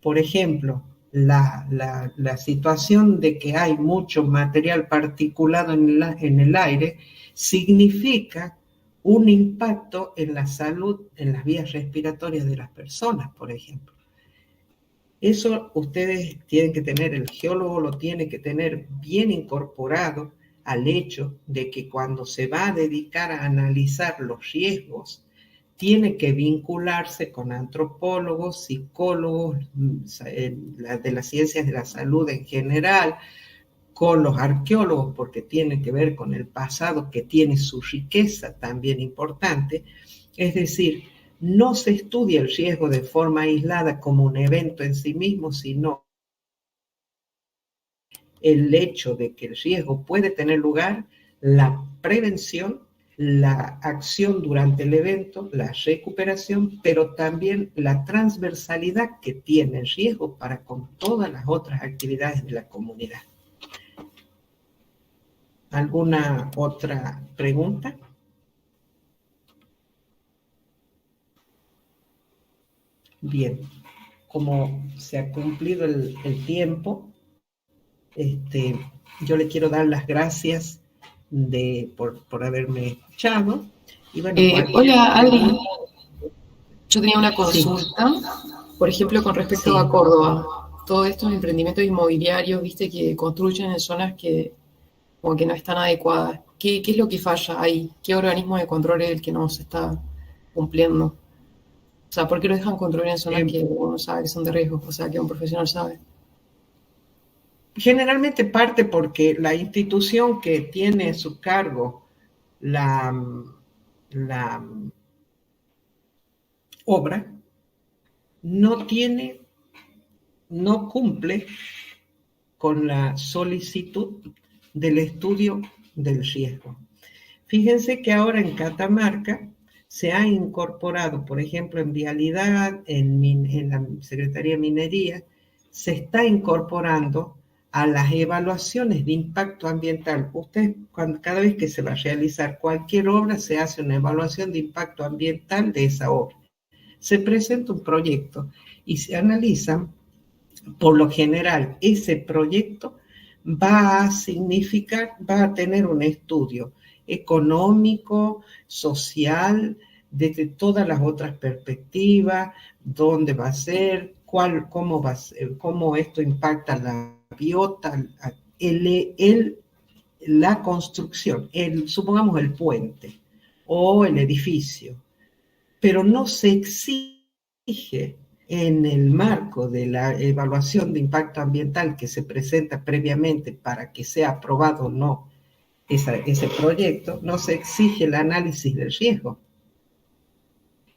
Por ejemplo, la situación de que hay mucho material particulado en el aire significa un impacto en la salud, en las vías respiratorias de las personas, por ejemplo. Eso ustedes tienen que tener, el geólogo lo tiene que tener bien incorporado al hecho de que cuando se va a dedicar a analizar los riesgos, tiene que vincularse con antropólogos, psicólogos, de las ciencias de la salud en general, con los arqueólogos, porque tiene que ver con el pasado, que tiene su riqueza también importante. Es decir, no se estudia el riesgo de forma aislada como un evento en sí mismo, sino el hecho de que el riesgo puede tener lugar, la prevención, la acción durante el evento, la recuperación, pero también la transversalidad que tiene el riesgo para con todas las otras actividades de la comunidad. ¿Alguna otra pregunta? Bien, como se ha cumplido el tiempo, yo le quiero dar las gracias por haberme escuchado. Y bueno, hola, Adri. Yo tenía una consulta, por ejemplo, con respecto a Córdoba. Todos estos emprendimientos inmobiliarios, viste, que construyen en zonas que como que no están adecuadas. ¿Qué es lo que falla ahí? ¿Qué organismo de control es el que no se está cumpliendo? O sea, ¿por qué lo dejan construir en zonas que uno sabe que son de riesgo? O sea, que un profesional sabe. Generalmente parte porque la institución que tiene a su cargo la obra no cumple con la solicitud del estudio del riesgo. Fíjense que ahora en Catamarca se ha incorporado, por ejemplo, en Vialidad, en la Secretaría de Minería, se está incorporando a las evaluaciones de impacto ambiental. Cada vez que se va a realizar cualquier obra, se hace una evaluación de impacto ambiental de esa obra. Se presenta un proyecto y se analiza, por lo general, ese proyecto va a tener un estudio económico, social, desde todas las otras perspectivas, dónde va a ser, cómo va a ser, cómo esto impacta la biota, la construcción, supongamos el puente o el edificio, pero no se exige en el marco de la evaluación de impacto ambiental que se presenta previamente para que sea aprobado o no ese proyecto, no se exige el análisis del riesgo.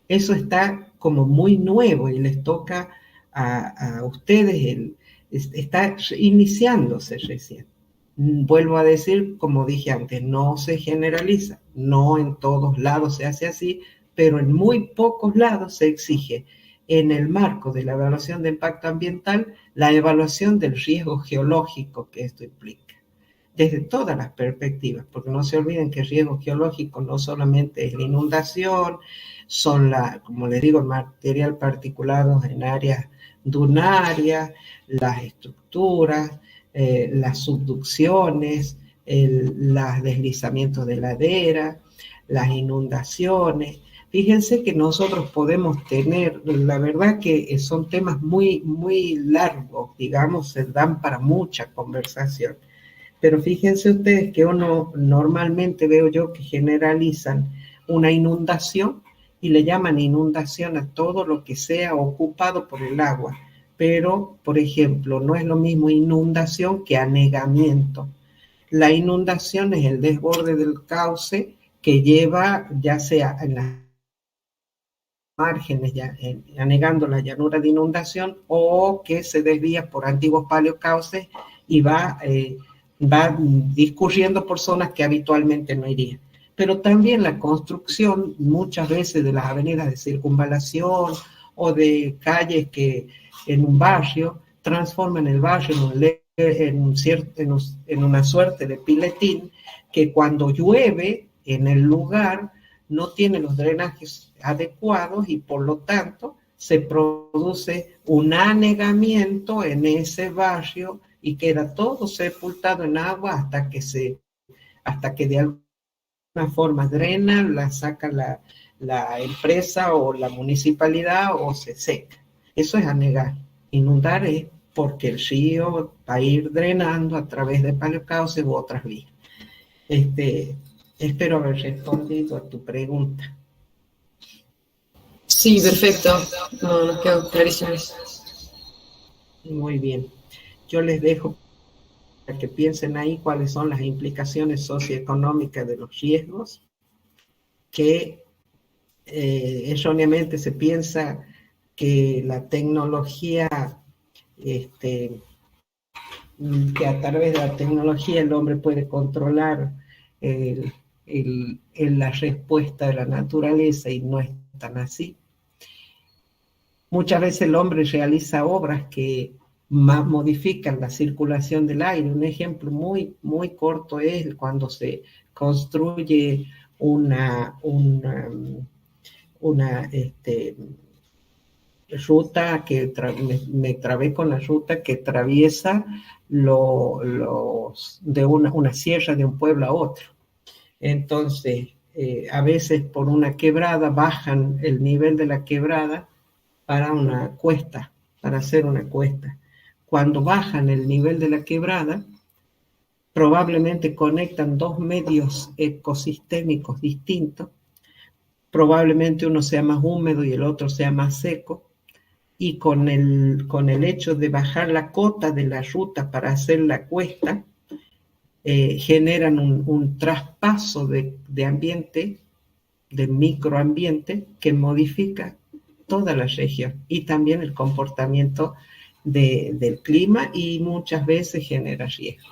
Eso está como muy nuevo y les toca a ustedes, está iniciándose recién. Vuelvo a decir, como dije antes, no se generaliza, no en todos lados se hace así, pero en muy pocos lados se exige en el marco de la evaluación de impacto ambiental la evaluación del riesgo geológico que esto implica, desde todas las perspectivas, porque no se olviden que el riesgo geológico no solamente es la inundación, son como les digo, el material particulado en áreas dunarias, las estructuras, las subducciones, los deslizamientos de ladera, las inundaciones. Fíjense que nosotros podemos tener, la verdad que son temas muy, muy largos, digamos, se dan para mucha conversación. Pero fíjense ustedes que uno normalmente veo yo que generalizan una inundación y le llaman inundación a todo lo que sea ocupado por el agua. Pero, por ejemplo, no es lo mismo inundación que anegamiento. La inundación es el desborde del cauce que lleva, ya sea en las márgenes, anegando la llanura de inundación, o que se desvía por antiguos paleocauces y va discurriendo por zonas que habitualmente no iría. Pero también la construcción muchas veces de las avenidas de circunvalación o de calles que en un barrio transforman el barrio en una suerte de piletín que cuando llueve en el lugar no tiene los drenajes adecuados y por lo tanto se produce un anegamiento en ese barrio y queda todo sepultado en agua hasta que de alguna forma drena, la saca la empresa o la municipalidad o se seca. Eso es anegar. Inundar es porque el río va a ir drenando a través de paleocauces u otras vías. Espero haber respondido a tu pregunta. Sí, perfecto. No, nos quedó clarísimo. Muy bien. Yo les dejo para que piensen ahí cuáles son las implicaciones socioeconómicas de los riesgos, que erróneamente se piensa que la tecnología, que a través de la tecnología el hombre puede controlar la respuesta de la naturaleza, y no es tan así. Muchas veces el hombre realiza obras que modifican la circulación del aire. Un ejemplo muy, muy corto es cuando se construye una ruta que me trabé con la ruta que atraviesa de una sierra de un pueblo a otro. Entonces, a veces por una quebrada bajan el nivel de la quebrada para una cuesta, para hacer una cuesta. Cuando bajan el nivel de la quebrada, probablemente conectan dos medios ecosistémicos distintos, probablemente uno sea más húmedo y el otro sea más seco, y con el hecho de bajar la cota de la ruta para hacer la cuesta, generan un traspaso de ambiente, de microambiente, que modifica toda la región y también el comportamiento del clima, y muchas veces genera riesgo.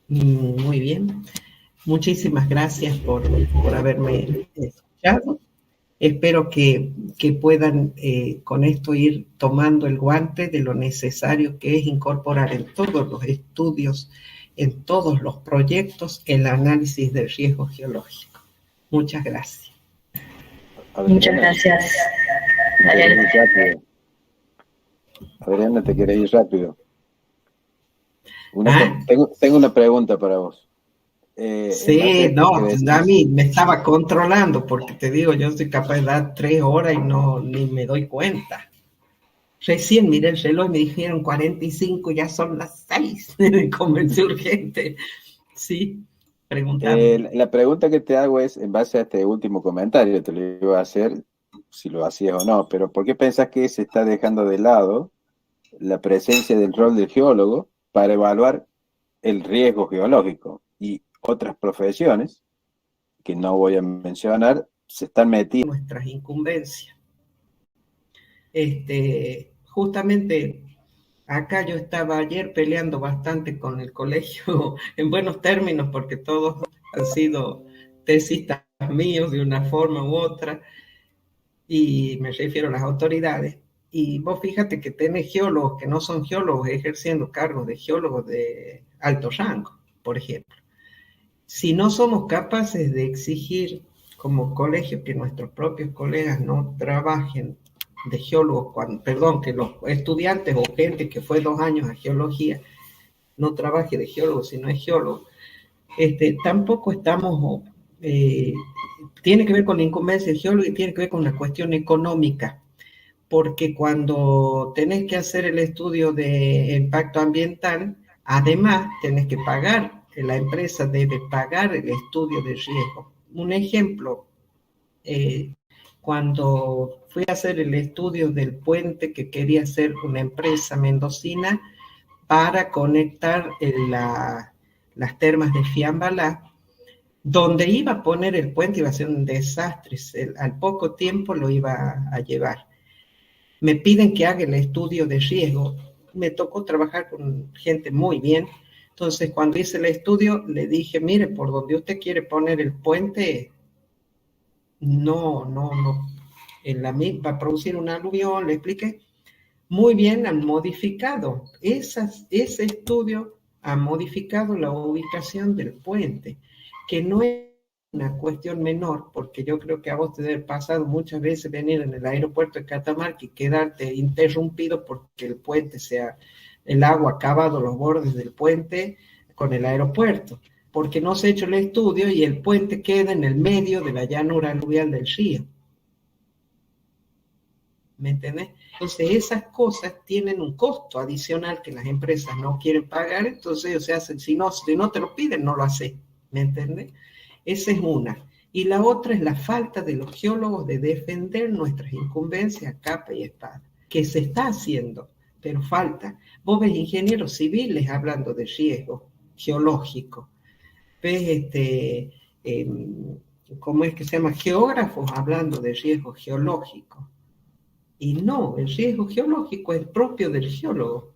Muy bien. Muchísimas gracias por haberme escuchado. Espero que puedan con esto ir tomando el guante de lo necesario que es incorporar en todos los estudios, en todos los proyectos, el análisis del riesgo geológico. Muchas gracias. Muchas gracias. Adriana, te quería ir rápido. Tengo una pregunta para vos. Sí, no, a mí me estaba controlando, porque te digo, yo soy capaz de dar 3 horas y ni me doy cuenta. Recién miré el reloj y me dijeron 45, ya son las 6. Me convencí urgente. Sí, preguntando. La pregunta que te hago es, en base a este último comentario, te lo iba a hacer, si lo hacías o no, pero ¿por qué pensás que se está dejando de lado la presencia del rol del geólogo para evaluar el riesgo geológico? Y otras profesiones, que no voy a mencionar, se están metiendo. Nuestras incumbencias. Justamente acá yo estaba ayer peleando bastante con el colegio, en buenos términos, porque todos han sido tesistas míos de una forma u otra, y me refiero a las autoridades. Y vos fíjate que tenés geólogos que no son geólogos ejerciendo cargos de geólogos de alto rango, por ejemplo. Si no somos capaces de exigir como colegio que nuestros propios colegas no trabajen de geólogos, que los estudiantes o gente que fue 2 años a geología no trabaje de geólogo si no es geólogo, tampoco estamos, tiene que ver con la incumbencia del geólogo y tiene que ver con una cuestión económica, porque cuando tenés que hacer el estudio de impacto ambiental, además tenés que pagar, la empresa debe pagar el estudio de riesgo. Un ejemplo, cuando fui a hacer el estudio del puente que quería hacer una empresa mendocina para conectar las termas de Fiambalá, donde iba a poner el puente iba a ser un desastre, al poco tiempo lo iba a llevar. Me piden que haga el estudio de riesgo, me tocó trabajar con gente muy bien, entonces cuando hice el estudio le dije, mire, por donde usted quiere poner el puente, no, va a producir un aluvión, le expliqué. Muy bien, han modificado, ese estudio ha modificado la ubicación del puente, que no es una cuestión menor, porque yo creo que a vos te debe pasado muchas veces venir en el aeropuerto de Catamarca y quedarte interrumpido porque el puente el agua ha acabado los bordes del puente con el aeropuerto, porque no se ha hecho el estudio y el puente queda en el medio de la llanura aluvial del río. ¿Me entendés? Entonces esas cosas tienen un costo adicional que las empresas no quieren pagar, entonces ellos se hacen, si no te lo piden, no lo hacen, ¿me entendés? Esa es una. Y la otra es la falta de los geólogos de defender nuestras incumbencias a capa y espada, que se está haciendo, pero falta. Vos ves ingenieros civiles hablando de riesgo geológico, ves ¿cómo es que se llama? Geógrafos hablando de riesgo geológico. Y no, el riesgo geológico es propio del geólogo.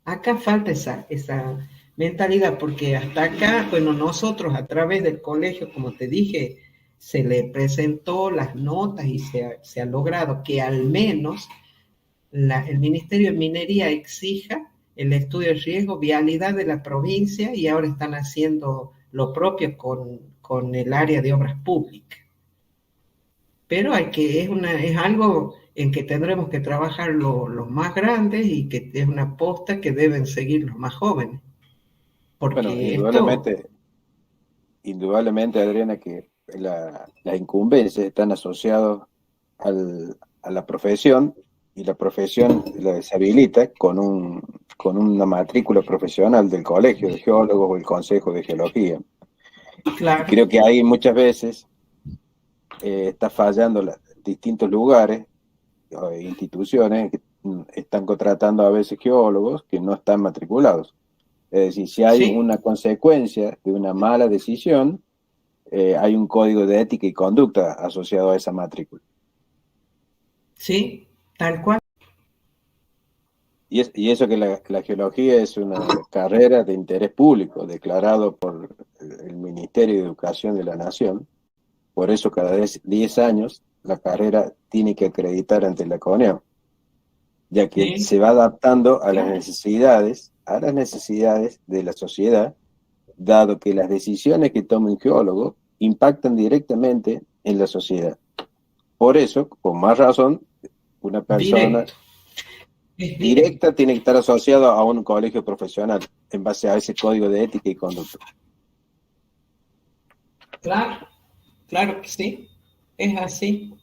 Acá falta esa mentalidad, porque hasta acá, bueno, nosotros a través del colegio, como te dije, se le presentó las notas y se ha logrado que al menos el Ministerio de Minería exija el estudio de riesgo, vialidad de la provincia, y ahora están haciendo lo propio con el área de obras públicas. Pero es algo en que tendremos que trabajar los más grandes y que es una posta que deben seguir los más jóvenes. Porque bueno, indudablemente, Adriana, que las incumbencias están asociadas a la profesión, y la profesión la deshabilita con una matrícula profesional del Colegio de Geólogos o el Consejo de Geología. claro. Y creo que ahí muchas veces está fallando distintos lugares o instituciones que están contratando a veces geólogos que no están matriculados. Es decir, si hay una consecuencia de una mala decisión, hay un código de ética y conducta asociado a esa matrícula. Sí, tal cual. Y eso que la geología es una carrera de interés público declarado por el Ministerio de Educación de la Nación. Por eso cada 10 años la carrera tiene que acreditar ante la CONEO, ya que se va adaptando a las necesidades de la sociedad, dado que las decisiones que toma un geólogo impactan directamente en la sociedad. Por eso, con más razón, una persona directa tiene que estar asociada a un colegio profesional en base a ese código de ética y conducta. Claro que sí, es así.